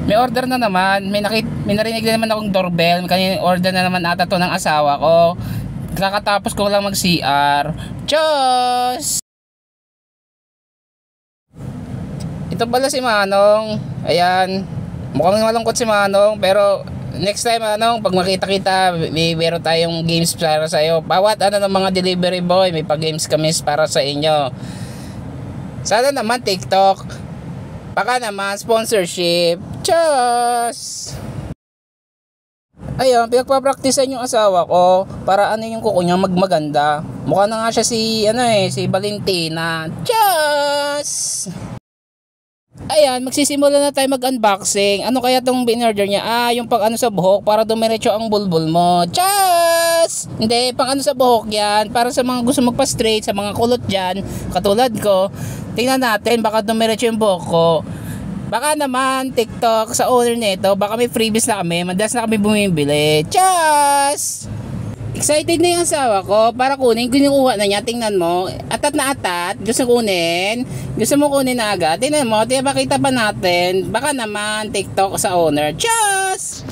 May order na naman. May narinig na naman akong doorbell. Kanina order na naman ata to ng asawa ko. Kakatapos ko lang mag-CR. Diyos! Ito pala si Manong. Ayan. Mukhang malungkot si Manong. Pero next time Manong, pag makita-kita, may meron tayong games para sa iyo. Bawat ano ng mga delivery boy, may pa-games kami para sa inyo. Sana naman TikTok. Baka naman sponsorship. Diyos! Ayun, pinagpa-practicean yung asawa ko para ano yung kuko niya magmaganda. Mukha na nga siya si Valentina. Diyos! Ayan, magsisimula na tayo mag-unboxing. Ano kaya tong in-order niya? Yung pang ano sa buhok para dumiretso ang bulbul mo. Diyos! Hindi, pang ano sa buhok yan. Para sa mga gusto magpa-straight, sa mga kulot dyan, katulad ko. Tingnan natin, baka dumiretso yung buhok ko. Baka naman TikTok sa owner nito, baka may freebies na kami, madalas na kami bumibili. Diyos! Excited na yung asawa ko para kunin, kinukuha na niya, tingnan mo. Atat na atat, gusto kunin. Gusto mo kunin na agad, tingnan mo, makita pa natin. Baka naman TikTok sa owner. Diyos!